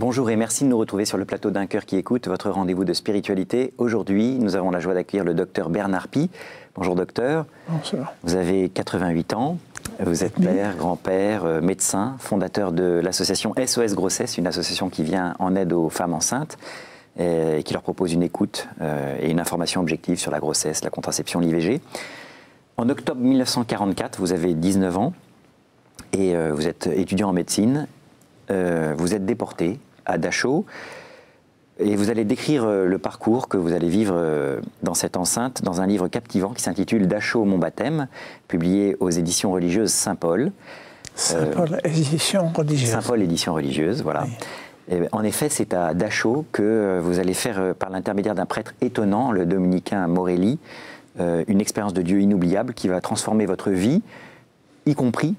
Bonjour et merci de nous retrouver sur le plateau d'Un cœur qui écoute, votre rendez-vous de spiritualité. Aujourd'hui, nous avons la joie d'accueillir le docteur Bernard Pi. Bonjour docteur. Bonjour. Vous avez 88 ans, vous êtes père, grand-père, médecin, fondateur de l'association SOS Grossesse, une association qui vient en aide aux femmes enceintes et qui leur propose une écoute et une information objective sur la grossesse, la contraception, l'IVG. En octobre 1944, vous avez 19 ans et vous êtes étudiant en médecine. Vous êtes déporté à Dachau et vous allez décrire le parcours que vous allez vivre dans cette enceinte dans un livre captivant qui s'intitule Dachau, mon baptême, publié aux éditions religieuses Saint-Paul. Saint-Paul, édition religieuse. Saint-Paul, édition religieuse, voilà. Oui. Et en effet, c'est à Dachau que vous allez faire, par l'intermédiaire d'un prêtre étonnant, le dominicain Morelli, une expérience de Dieu inoubliable qui va transformer votre vie, y compris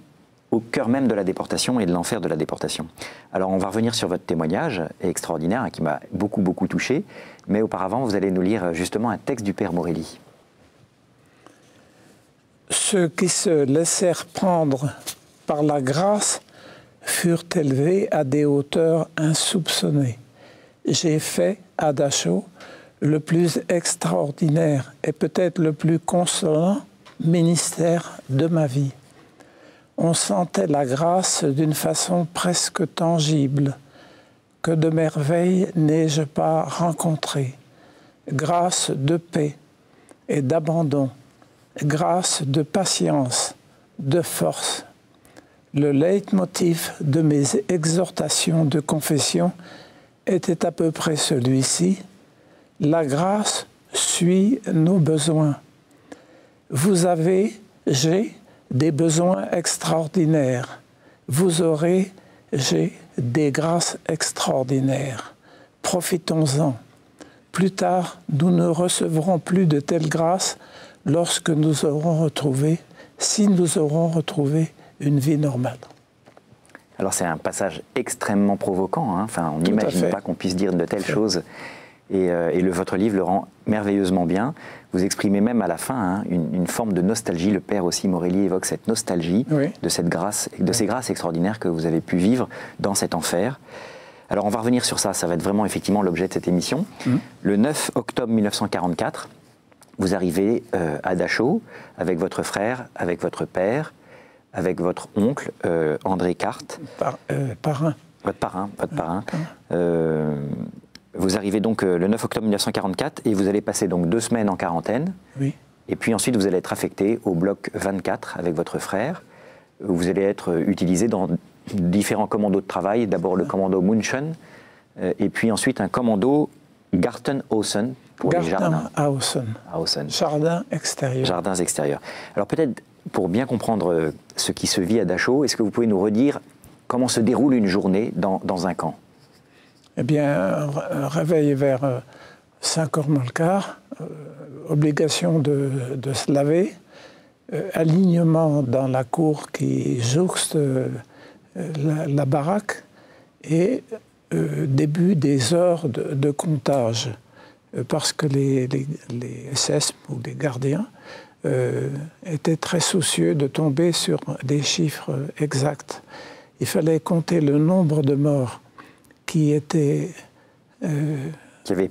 au cœur même de la déportation et de l'enfer de la déportation. Alors on va revenir sur votre témoignage extraordinaire hein, qui m'a beaucoup touché, mais auparavant vous allez nous lire justement un texte du Père Morelli. Ceux qui se laissèrent prendre par la grâce furent élevés à des hauteurs insoupçonnées. J'ai fait à Dachau le plus extraordinaire et peut-être le plus consolant ministère de ma vie. On sentait la grâce d'une façon presque tangible. Que de merveilles n'ai-je pas rencontré? Grâce de paix et d'abandon, grâce de patience, de force. Le leitmotiv de mes exhortations de confession était à peu près celui-ci. La grâce suit nos besoins. Vous avez, j'ai des besoins extraordinaires. Vous aurez, j'ai des grâces extraordinaires. Profitons-en. Plus tard, nous ne recevrons plus de telles grâces lorsque nous aurons retrouvé, si nous aurons retrouvé une vie normale. Alors c'est un passage extrêmement provoquant, hein. Enfin, on n'imagine pas qu'on puisse dire de telles choses. Et votre livre le rend merveilleusement bien. Vous exprimez même à la fin hein, une forme de nostalgie. Le Père aussi, Morelli, évoque cette nostalgie de cette grâce, de ces grâces extraordinaires que vous avez pu vivre dans cet enfer. Alors on va revenir sur ça, ça va être vraiment effectivement l'objet de cette émission. Le 9 octobre 1944, vous arrivez à Dachau avec votre frère, avec votre père, avec votre oncle André Carte. Parrain. Votre parrain. Vous arrivez donc le 9 octobre 1944 et vous allez passer donc 2 semaines en quarantaine. Oui. Et puis ensuite vous allez être affecté au bloc 24 avec votre frère. Vous allez être utilisé dans différents commandos de travail. D'abord le commando München et puis ensuite un commando Gartenhausen pour les jardins. Gartenhausen. Jardins extérieurs. Jardins extérieurs. Alors peut-être pour bien comprendre ce qui se vit à Dachau, est-ce que vous pouvez nous redire comment se déroule une journée dans un camp? Eh bien, réveil vers 5h moins le quart, obligation de se laver, alignement dans la cour qui jouxte la baraque et début des heures de comptage, parce que les SS ou les gardiens étaient très soucieux de tomber sur des chiffres exacts. Il fallait compter le nombre de morts qui était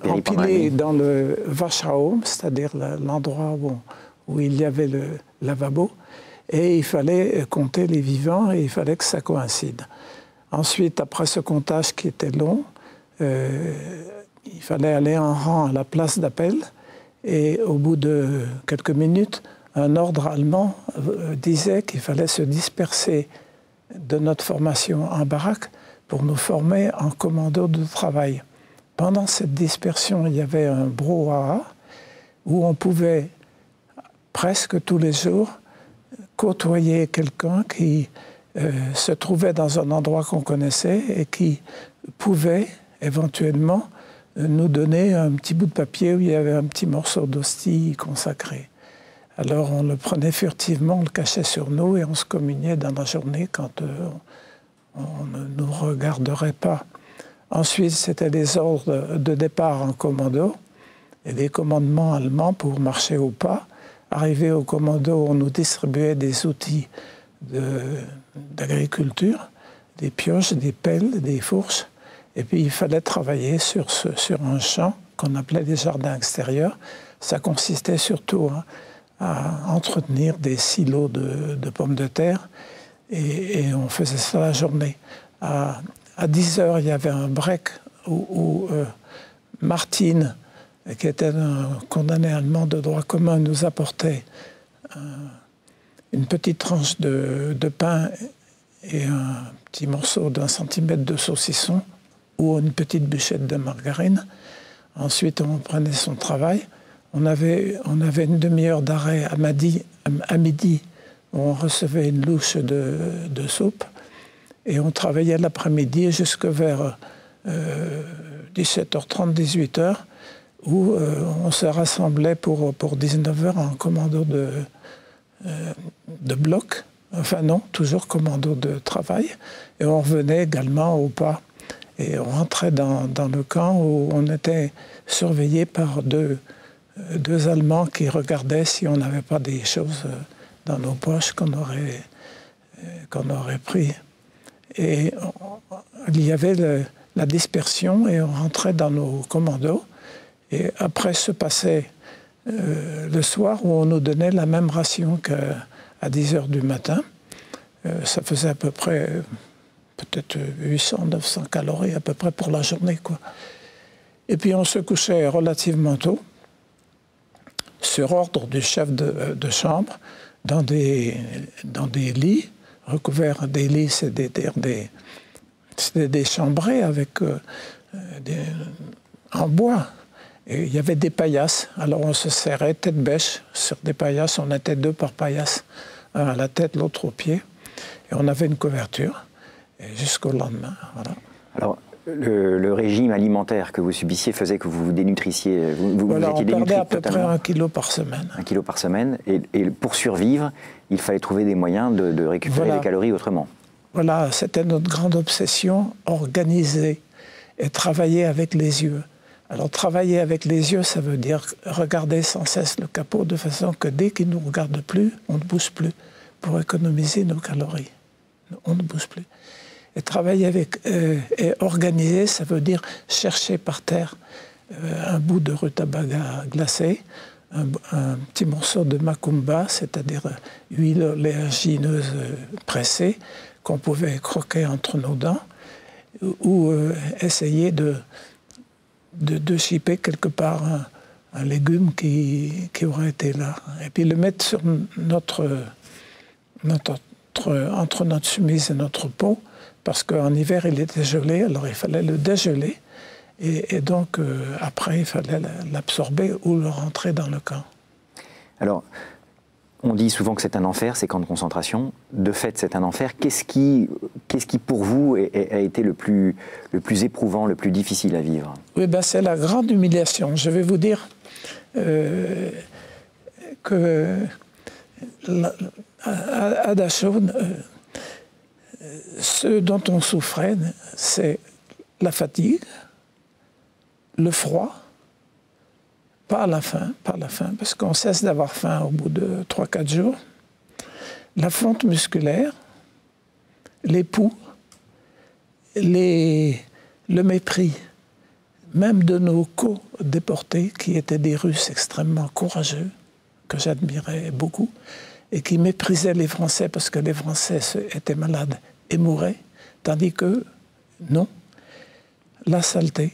empilé dans le Waschraum, c'est-à-dire l'endroit où il y avait le lavabo, et il fallait compter les vivants et il fallait que ça coïncide. Ensuite, après ce comptage qui était long, il fallait aller en rang à la place d'appel et au bout de quelques minutes, un ordre allemand disait qu'il fallait se disperser de notre formation en baraque pour nous former en commando de travail. Pendant cette dispersion, il y avait un brouhaha où on pouvait presque tous les jours côtoyer quelqu'un qui se trouvait dans un endroit qu'on connaissait et qui pouvait éventuellement nous donner un petit bout de papier où il y avait un petit morceau d'hostie consacré. Alors on le prenait furtivement, on le cachait sur nous et on se communiait dans la journée quand on ne nous regarderait pas. Ensuite, c'était des ordres de départ en commando et des commandements allemands pour marcher au pas. Arrivé au commando, on nous distribuait des outils d'agriculture, des pioches, des pelles, des fourches, Et puis il fallait travailler sur un champ qu'on appelait les jardins extérieurs. Ça consistait surtout à entretenir des silos de pommes de terre et on faisait ça la journée. À 10 heures, il y avait un break où Martine, qui était un condamné allemand de droit commun, nous apportait une petite tranche de pain et un petit morceau d'1 centimètre de saucisson ou une petite bûchette de margarine. Ensuite, on prenait son travail. On avait une demi-heure d'arrêt à midi où on recevait une louche de soupe. Et on travaillait l'après-midi jusque vers 17h30, 18h, où on se rassemblait pour 19h en commando de bloc. Enfin non, toujours commando de travail. Et on revenait également au pas. Et on rentrait dans le camp où on était surveillé par deux Allemands qui regardaient si on n'avait pas des choses dans nos poches qu'on aurait pris. Et il y avait la dispersion et on rentrait dans nos commandos. Et après se passait le soir où on nous donnait la même ration qu'à 10 h du matin. Ça faisait à peu près peut-être 800, 900 calories à peu près pour la journée, quoi. Et puis on se couchait relativement tôt, sur ordre du chef de chambre, dans des lits recouverts. Des lits, c'était des chambrés avec en bois. Et il y avait des paillasses. Alors on se serrait tête bêche sur des paillasses. On était 2 par paillasse, un à la tête, l'autre aux pieds. Et on avait une couverture jusqu'au lendemain. Voilà. Alors, le régime alimentaire que vous subissiez faisait que vous vous dénutrissiez. Voilà, vous étiez on perdait à peu totalement. près 1 kilo par semaine. 1 kilo par semaine. Et pour survivre, il fallait trouver des moyens de récupérer Voilà. les calories autrement. Voilà, c'était notre grande obsession, organiser et travailler avec les yeux. Alors travailler avec les yeux, ça veut dire regarder sans cesse le capot de façon que dès qu'il ne nous regarde plus, on ne bouge plus pour économiser nos calories. On ne bouge plus. Et travailler avec et organiser, ça veut dire chercher par terre un bout de rutabaga glacé, un petit morceau de macumba, c'est-à-dire huile oléagineuse pressée, qu'on pouvait croquer entre nos dents, ou essayer de chipper quelque part un légume qui aurait été là. Et puis le mettre sur entre notre chemise et notre peau, parce qu'en hiver, il était gelé, alors il fallait le dégeler. Et donc, après, il fallait l'absorber ou le rentrer dans le camp. Alors, on dit souvent que c'est un enfer, ces camps de concentration. De fait, c'est un enfer. Qu'est-ce qui pour vous, a été le plus éprouvant, le plus difficile à vivre? Oui, ben, c'est la grande humiliation. Je vais vous dire que à Dachau, ce dont on souffrait, c'est la fatigue, le froid, pas la faim, parce qu'on cesse d'avoir faim au bout de 3-4 jours, la fonte musculaire, les poux, le mépris, même de nos co-déportés, qui étaient des Russes extrêmement courageux, que j'admirais beaucoup, et qui méprisaient les Français parce que les Français étaient malades et mouraient, tandis que, non, la saleté,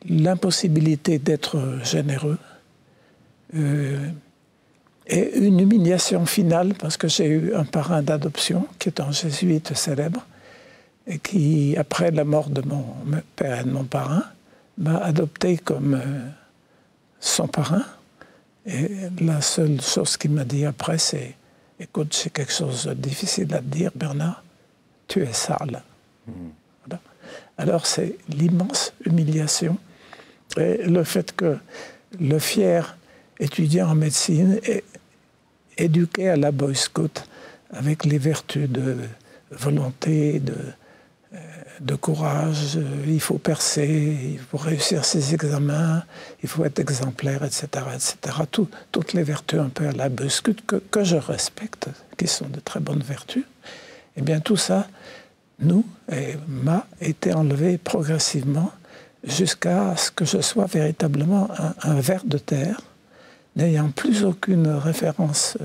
l'impossibilité d'être généreux, et une humiliation finale, parce que j'ai eu un parrain d'adoption, qui est un jésuite célèbre, et qui, après la mort de mon père et de mon parrain, m'a adopté comme son parrain. Et la seule chose qu'il m'a dit après, c'est « Écoute, c'est quelque chose de difficile à te dire, Bernard, tu es sale. » Voilà. Alors c'est l'immense humiliation et le fait que le fier étudiant en médecine est éduqué à la Boy Scout avec les vertus de volonté, de courage, il faut percer, il faut réussir ses examens, il faut être exemplaire, etc. Toutes les vertus un peu à la Boy Scout que je respecte, qui sont de très bonnes vertus. Eh bien tout ça nous, et m'a été enlevé progressivement jusqu'à ce que je sois véritablement un ver de terre, n'ayant plus aucune référence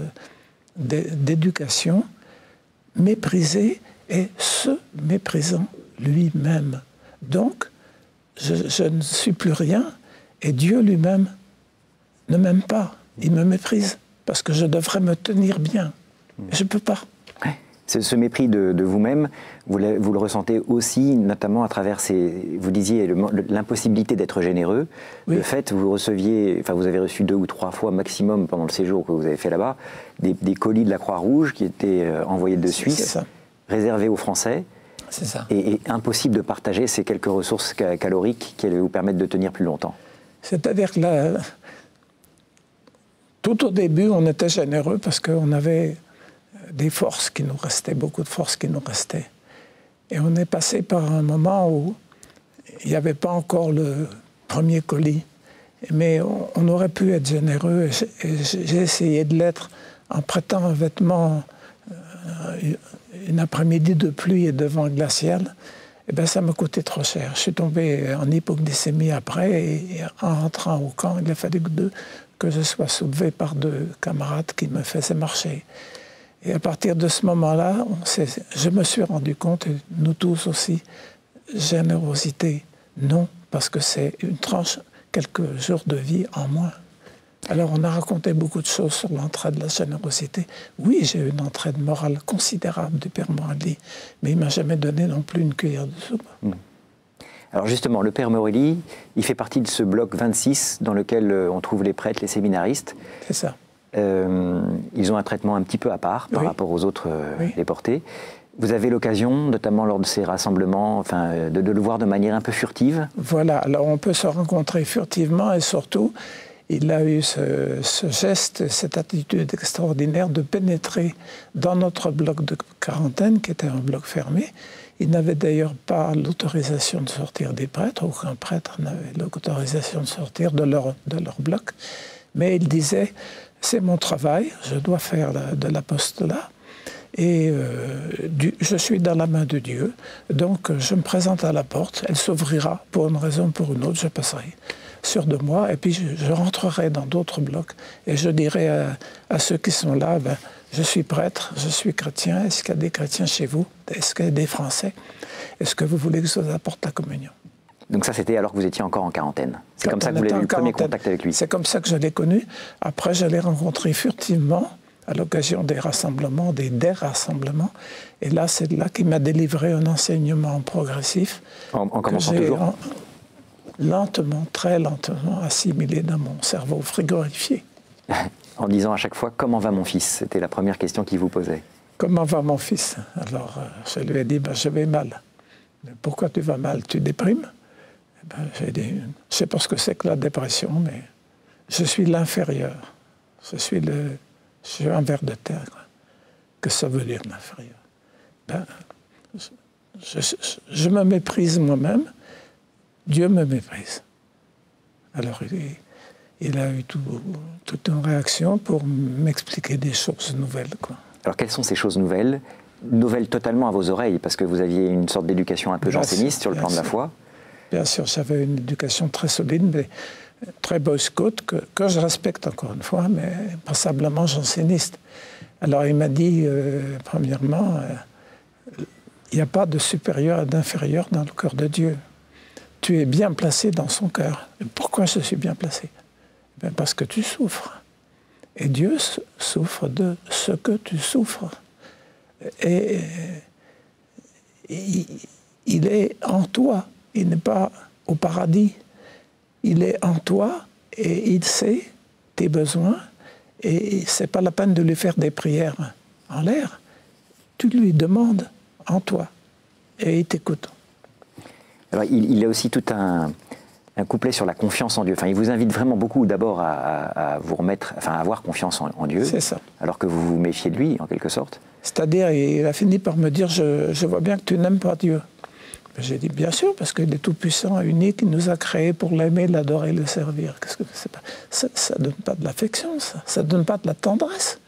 d'éducation, méprisé et se méprisant lui-même. Donc, je ne suis plus rien et Dieu lui-même ne m'aime pas. Il me méprise parce que je devrais me tenir bien. Je ne peux pas. Ce mépris de vous-même, vous le ressentez aussi, notamment à travers vous disiez l'impossibilité d'être généreux. Oui. Le fait, vous avez reçu 2 ou 3 fois maximum pendant le séjour que vous avez fait là-bas, des colis de la Croix-Rouge qui étaient envoyés de Suisse, réservés aux Français. C'est ça. Et impossible de partager ces quelques ressources caloriques qui allaient vous permettre de tenir plus longtemps. C'est-à-dire que là, tout au début, on était généreux parce qu'on avait des forces qui nous restaient, beaucoup de forces qui nous restaient. Et on est passé par un moment où il n'y avait pas encore le premier colis, mais on aurait pu être généreux, et j'ai essayé de l'être en prêtant un vêtement une après-midi de pluie et de vent glacial. Et bien ça me coûtait trop cher. Je suis tombé en hypoglycémie après, et en rentrant au camp, il a fallu que je sois soulevé par 2 camarades qui me faisaient marcher. Et à partir de ce moment-là, je me suis rendu compte, et nous tous aussi, générosité, non, parce que c'est une tranche, quelques jours de vie en moins. Alors on a raconté beaucoup de choses sur l'entraide de la générosité. Oui, j'ai eu une entraide morale considérable du Père Morelli, mais il ne m'a jamais donné non plus une cuillère de soupe. Alors justement, le Père Morelli, il fait partie de ce bloc 26 dans lequel on trouve les prêtres, les séminaristes. C'est ça. Ils ont un traitement un petit peu à part par rapport aux autres déportés. Vous avez l'occasion, notamment lors de ces rassemblements, de le voir de manière un peu furtive. Voilà, alors on peut se rencontrer furtivement et surtout, il a eu ce geste, cette attitude extraordinaire de pénétrer dans notre bloc de quarantaine, qui était un bloc fermé. Il n'avait d'ailleurs pas l'autorisation de sortir des prêtres, aucun prêtre n'avait l'autorisation de sortir de leur bloc, mais il disait: c'est mon travail, je dois faire de l'apostolat et je suis dans la main de Dieu, donc je me présente à la porte, elle s'ouvrira pour une raison ou pour une autre, je passerai sûr de moi et puis je rentrerai dans d'autres blocs et je dirai à ceux qui sont là, je suis prêtre, je suis chrétien, est-ce qu'il y a des chrétiens chez vous? Est-ce qu'il y a des Français? Est-ce que vous voulez que je vous apporte la communion? Donc ça, c'était alors que vous étiez encore en quarantaine. C'est comme ça que vous avez eu le premier contact avec lui. C'est comme ça que je l'ai connu. Après, je l'ai rencontré furtivement à l'occasion des rassemblements, des dérassemblements. Et là, c'est là qu'il m'a délivré un enseignement progressif. En commençant toujours lentement, très lentement, assimilé dans mon cerveau frigorifié. En disant à chaque fois: comment va mon fils? C'était la première question qu'il vous posait. Comment va mon fils? Alors, je lui ai dit: je vais mal. Mais pourquoi tu vas mal? Tu déprimes? J'ai dit: je ne sais pas ce que c'est que la dépression, mais je suis l'inférieur. Je suis un ver de terre. Quoi. Que ça veut dire l'inférieur? Je me méprise moi-même, Dieu me méprise. Alors il a eu toute une réaction pour m'expliquer des choses nouvelles. Quoi. Alors quelles sont ces choses nouvelles? Nouvelles totalement à vos oreilles, parce que vous aviez une sorte d'éducation un peu janséniste sur le plan de la foi. Bien sûr, j'avais une éducation très solide, mais très boy scout, que je respecte encore une fois, mais passablement janséniste. Alors il m'a dit, premièrement, il n'y a pas de supérieur et d'inférieur dans le cœur de Dieu. Tu es bien placé dans son cœur. Et pourquoi je suis bien placé? Parce que tu souffres. Et Dieu souffre de ce que tu souffres. Et il est en toi. Il n'est pas au paradis. Il est en toi et il sait tes besoins. Et ce n'est pas la peine de lui faire des prières en l'air. Tu lui demandes en toi et il t'écoute. Alors, il a aussi tout un couplet sur la confiance en Dieu. Enfin, il vous invite vraiment beaucoup d'abord à vous remettre, à avoir confiance en Dieu. C'est ça. Alors que vous vous méfiez de lui, en quelque sorte. C'est-à-dire, il a fini par me dire, je vois bien que tu n'aimes pas Dieu. J'ai dit, bien sûr, parce qu'il est tout-puissant, unique, il nous a créés pour l'aimer, l'adorer, le servir. Qu'est-ce que c'est pas, ça ne donne pas de l'affection, ça ne donne pas de la tendresse.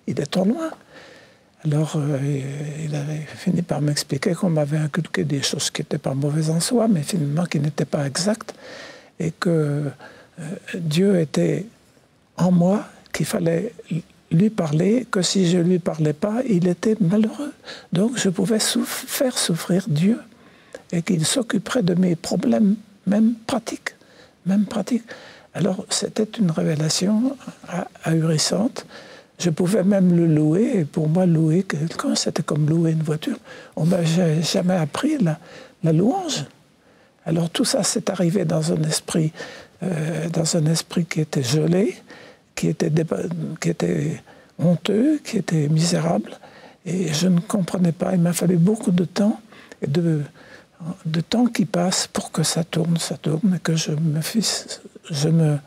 Il est trop loin. Alors, il avait fini par m'expliquer qu'on m'avait inculqué des choses qui n'étaient pas mauvaises en soi, mais finalement qui n'étaient pas exactes, et que Dieu était en moi, qu'il fallait lui parler, que si je ne lui parlais pas, il était malheureux. Donc je pouvais faire souffrir Dieu, et qu'il s'occuperait de mes problèmes, même pratiques. Alors c'était une révélation ahurissante. Je pouvais même le louer, et pour moi, louer quelqu'un, c'était comme louer une voiture. On ne m'a jamais appris la louange. Alors tout ça, c'est arrivé dans un esprit qui était gelé, qui était honteux, qui était misérable, et je ne comprenais pas. Il m'a fallu beaucoup de temps, de temps qui passe pour que ça tourne, et que je me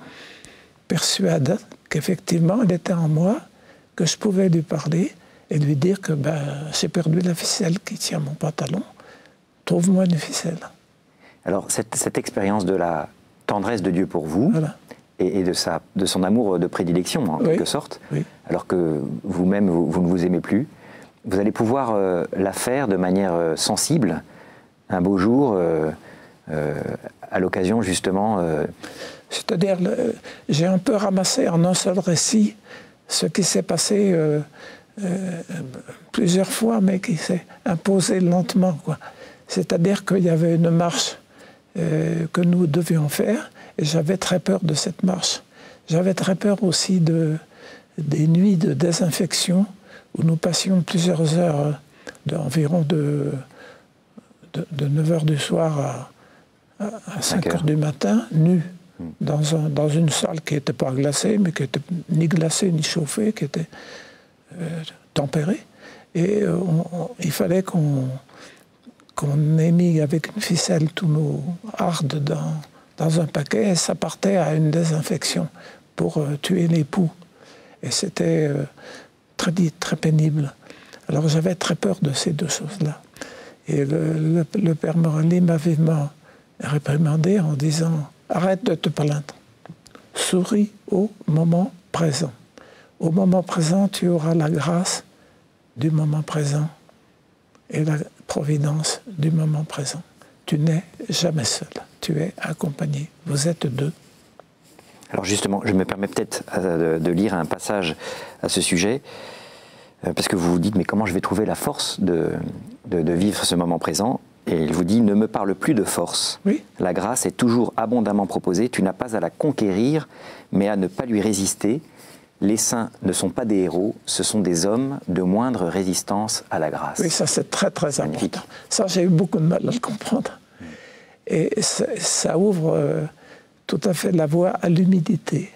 persuade qu'effectivement, il était en moi, que je pouvais lui parler et lui dire que j'ai perdu la ficelle qui tient mon pantalon, trouve-moi une ficelle. Alors cette expérience de la tendresse de Dieu pour vous, voilà, et de son amour de prédilection en quelque sorte, oui, alors que vous-même vous ne vous aimez plus, vous allez pouvoir la faire de manière sensible un beau jour à l'occasion justement... C'est-à-dire, j'ai un peu ramassé en un seul récit ce qui s'est passé plusieurs fois, mais qui s'est imposé lentement, quoi. C'est-à-dire qu'il y avait une marche que nous devions faire, et j'avais très peur de cette marche. J'avais très peur aussi des nuits de désinfection, où nous passions plusieurs heures, environ de 9 h du soir à 5 h du matin, nus. Dans une salle qui n'était pas glacée, mais qui n'était ni glacée ni chauffée, qui était tempérée. Et il fallait qu'on ait mis avec une ficelle tous nos hardes dans un paquet, et ça partait à une désinfection pour tuer les poux. Et c'était très pénible. Alors j'avais très peur de ces deux choses-là. Et le père Morelli m'avait réprimandé en disant: arrête de te plaindre. Souris au moment présent. Au moment présent, tu auras la grâce du moment présent et la providence du moment présent. Tu n'es jamais seul. Tu es accompagné. Vous êtes deux. Alors justement, je me permets peut-être de lire un passage à ce sujet, parce que vous vous dites, mais comment je vais trouver la force de vivre ce moment présent ? Et il vous dit, ne me parle plus de force. Oui. La grâce est toujours abondamment proposée. Tu n'as pas à la conquérir, mais à ne pas lui résister. Les saints ne sont pas des héros, ce sont des hommes de moindre résistance à la grâce. Oui, ça c'est très très important. Ça, j'ai eu beaucoup de mal à le comprendre. Et ça ouvre tout à fait la voie à l'humilité.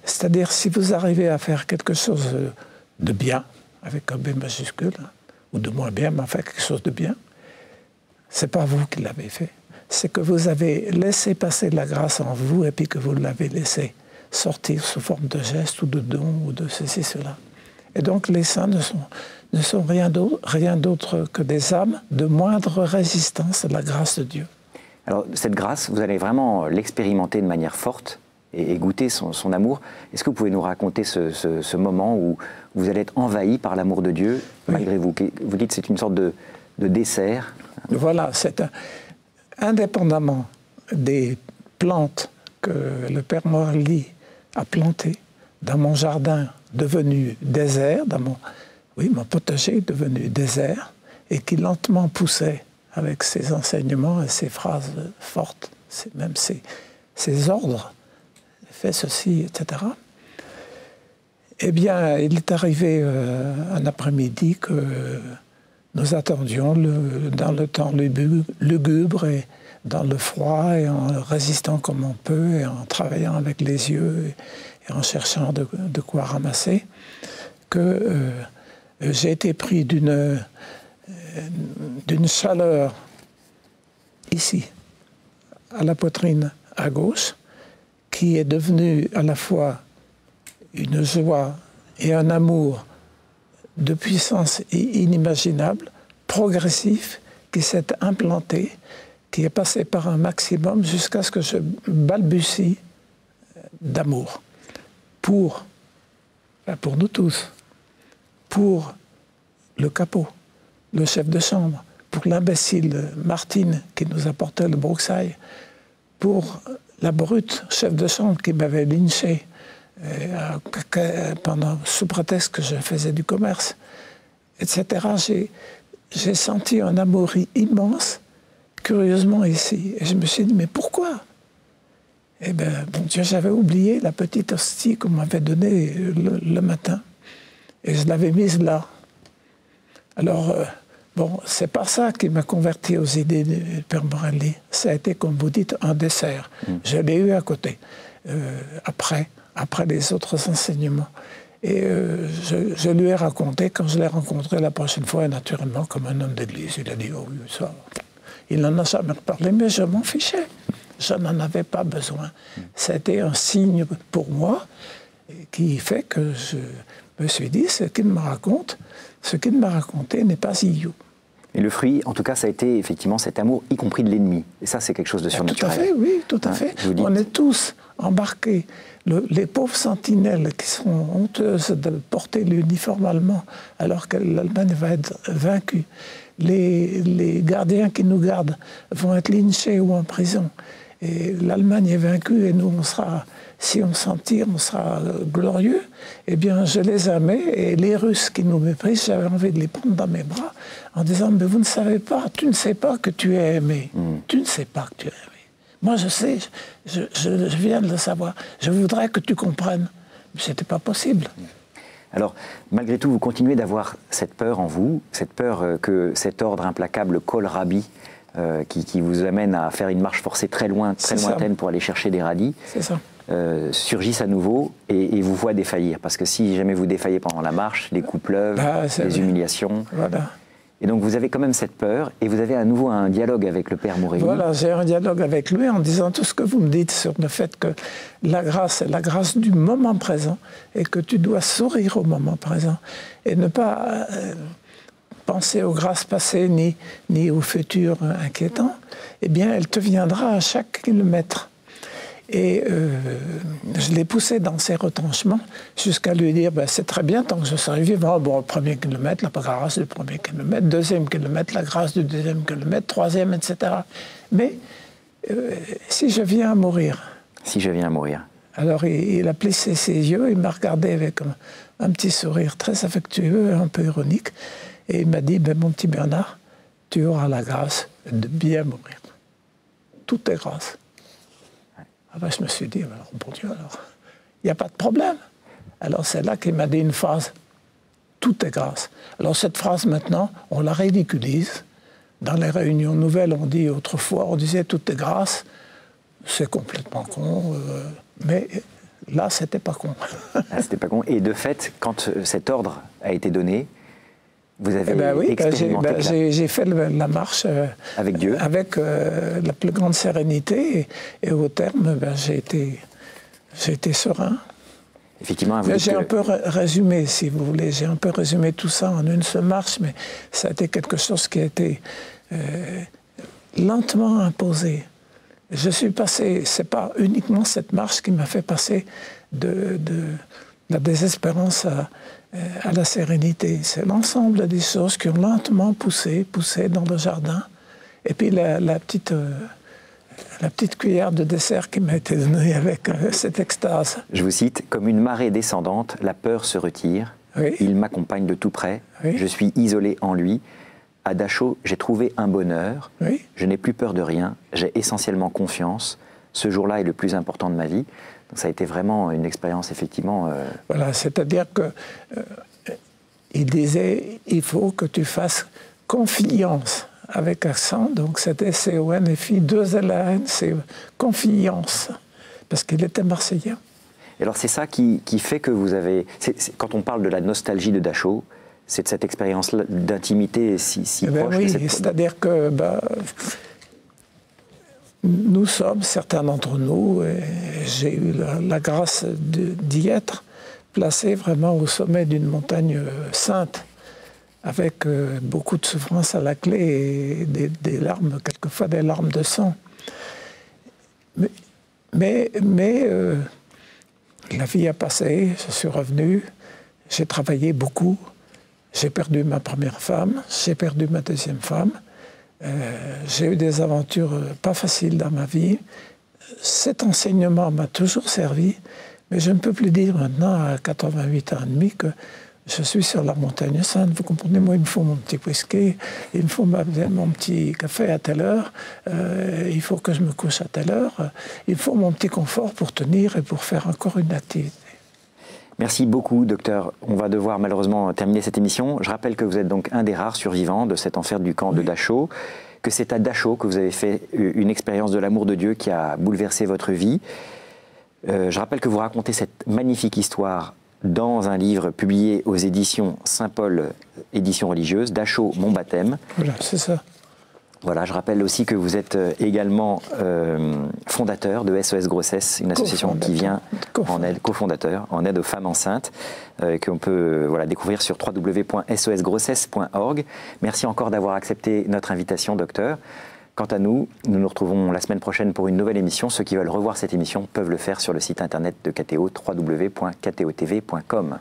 C'est-à-dire, si vous arrivez à faire quelque chose de bien, avec un B majuscule, ou de moins bien, mais enfin quelque chose de bien, c'est pas vous qui l'avez fait. C'est que vous avez laissé passer la grâce en vous, et puis que vous l'avez laissé sortir sous forme de gestes ou de dons ou de ceci, cela. Et donc les saints ne sont rien d'autre que des âmes de moindre résistance à la grâce de Dieu. Alors cette grâce, vous allez vraiment l'expérimenter de manière forte et goûter son amour. Est-ce que vous pouvez nous raconter ce moment où vous allez être envahi par l'amour de Dieu, oui, malgré vous? Vous dites que c'est une sorte de dessert. Voilà, c'est indépendamment des plantes que le père Morelli a plantées dans mon jardin devenu désert, mon potager devenu désert, et qui lentement poussait avec ses enseignements et ses phrases fortes, même ses ordres, fais ceci, etc. Eh bien, il est arrivé un après-midi que nous attendions dans le temps lugubre et dans le froid, et en résistant comme on peut, et en travaillant avec les yeux, et en cherchant de quoi ramasser, que j'ai été pris d'une chaleur ici, à la poitrine à gauche, qui est devenue à la fois une joie et un amour de puissance inimaginable, progressif, qui s'est implanté, qui est passé par un maximum jusqu'à ce que je balbutie d'amour pour nous tous, pour le capot, le chef de chambre, pour l'imbécile Martine qui nous apportait le broussailles, pour la brute chef de chambre qui m'avait lynché sous prétexte que je faisais du commerce, etc. J'ai senti un amour immense, curieusement ici. Et je me suis dit, mais pourquoi? Eh bien, bon Dieu, j'avais oublié la petite hostie qu'on m'avait donnée le matin. Et je l'avais mise là. Alors, bon, c'est pas ça qui m'a converti aux idées du Père Morelli. Ça a été, comme vous dites, un dessert. Je l'ai eu à côté, après les autres enseignements. Et je lui ai raconté, quand je l'ai rencontré la prochaine fois, naturellement, comme un homme d'église, il a dit, oh oui, ça. Il n'en a jamais parlé, mais je m'en fichais. Je n'en avais pas besoin. C'était un signe pour moi qui fait que je me suis dit, ce qu'il me m'a raconté n'est pas idiot. Et le fruit, en tout cas, ça a été effectivement cet amour, y compris de l'ennemi. Et ça, c'est quelque chose de surnaturel. Tout à fait, oui, tout à fait. On est tous embarqués. Les pauvres sentinelles qui sont honteuses de porter l'uniforme allemand alors que l'Allemagne va être vaincue. Les gardiens qui nous gardent vont être lynchés ou en prison. Et l'Allemagne est vaincue et nous, on sera, si on s'en tire, on sera glorieux. Eh bien, je les aimais et les Russes qui nous méprisent, j'avais envie de les prendre dans mes bras en disant, mais vous ne savez pas, tu ne sais pas que tu es aimé. Tu ne sais pas que tu es aimé. Moi, je sais, je viens de le savoir. Je voudrais que tu comprennes. Mais ce n'était pas possible. Alors, malgré tout, vous continuez d'avoir cette peur en vous, cette peur que cet ordre implacable Kohlrabi, qui vous amène à faire une marche forcée très lointaine pour aller chercher des radis, surgissent à nouveau et vous voient défaillir. Parce que si jamais vous défaillez pendant la marche, les coups pleuvent, les humiliations... Voilà. Et donc vous avez quand même cette peur et vous avez à nouveau un dialogue avec le Père Morelli. Voilà, j'ai un dialogue avec lui en disant tout ce que vous me dites sur le fait que la grâce est la grâce du moment présent et que tu dois sourire au moment présent et ne pas penser aux grâces passées ni au futur inquiétant. Eh bien, elle te viendra à chaque kilomètre. Et je l'ai poussé dans ses retranchements jusqu'à lui dire ben, c'est très bien tant que je serai vivant. Bon, le premier kilomètre, la grâce du premier kilomètre, deuxième kilomètre, la grâce du deuxième kilomètre, troisième, etc. Mais si je viens à mourir. Si je viens à mourir. Alors il a plissé ses yeux, il m'a regardé avec un petit sourire très affectueux, un peu ironique, et il m'a dit ben, mon petit Bernard, tu auras la grâce de bien mourir. Tout est grâce. Ah ben, je me suis dit, alors, bon Dieu, alors, il n'y a pas de problème. Alors c'est là qu'il m'a dit une phrase, tout est grâce. Alors cette phrase maintenant, on la ridiculise. Dans les réunions nouvelles, on dit autrefois, on disait tout est grâce. C'est complètement con, mais là, c'était pas con. C'était pas con. Et de fait, quand cet ordre a été donné, vous avez expérimenté j'ai fait la marche avec Dieu, avec la plus grande sérénité, et au terme, j'ai été serein. Effectivement, j'ai un peu résumé, si vous voulez, j'ai un peu résumé tout ça en une seule marche, mais ça a été quelque chose qui a été lentement imposé. Je suis passé, c'est pas uniquement cette marche qui m'a fait passer de la désespérance à la sérénité. C'est l'ensemble des choses qui ont lentement poussé dans le jardin. Et puis la petite cuillère de dessert qui m'a été donnée avec cette extase. Je vous cite, comme une marée descendante, la peur se retire. Oui. Il m'accompagne de tout près. Oui. Je suis isolé en lui. À Dachau, j'ai trouvé un bonheur. Oui. Je n'ai plus peur de rien. J'ai essentiellement confiance. Ce jour-là est le plus important de ma vie. Donc ça a été vraiment une expérience, effectivement... Voilà, c'est-à-dire qu'il disait, il faut que tu fasses confiance, avec accent, donc c'était C-O-N-F-I, 2 L-A-N, c'est confiance, parce qu'il était marseillais. Et alors c'est ça qui fait que vous avez... quand on parle de la nostalgie de Dachau, c'est de cette expérience d'intimité si proche. Oui, c'est-à-dire que... nous sommes, certains d'entre nous, et j'ai eu la grâce d'y être, placé vraiment au sommet d'une montagne sainte, avec beaucoup de souffrance à la clé et des larmes, quelquefois des larmes de sang. Mais la vie a passé, je suis revenu, j'ai travaillé beaucoup, J'ai perdu ma première femme, j'ai perdu ma deuxième femme. J'ai eu des aventures pas faciles dans ma vie. Cet enseignement m'a toujours servi, mais je ne peux plus dire maintenant, à 88 ans et demi, que je suis sur la montagne sainte. Vous comprenez, moi, il me faut mon petit whisky, il me faut mon petit café à telle heure, il faut que je me couche à telle heure, il faut mon petit confort pour tenir et pour faire encore une activité. Merci beaucoup, docteur. On va devoir malheureusement terminer cette émission. Je rappelle que vous êtes donc un des rares survivants de cet enfer du camp de Dachau, que c'est à Dachau que vous avez fait une expérience de l'amour de Dieu qui a bouleversé votre vie. Je rappelle que vous racontez cette magnifique histoire dans un livre publié aux éditions Saint-Paul, éditions religieuses, Dachau, mon baptême. Voilà, c'est ça. Voilà, je rappelle aussi que vous êtes également fondateur de SOS Grossesse, une association qui vient en aide, cofondateur, en aide aux femmes enceintes, qu'on peut découvrir sur www.sosgrossesse.org. Merci encore d'avoir accepté notre invitation, docteur. Quant à nous, nous nous retrouvons la semaine prochaine pour une nouvelle émission. Ceux qui veulent revoir cette émission peuvent le faire sur le site internet de KTO, www.ktotv.com.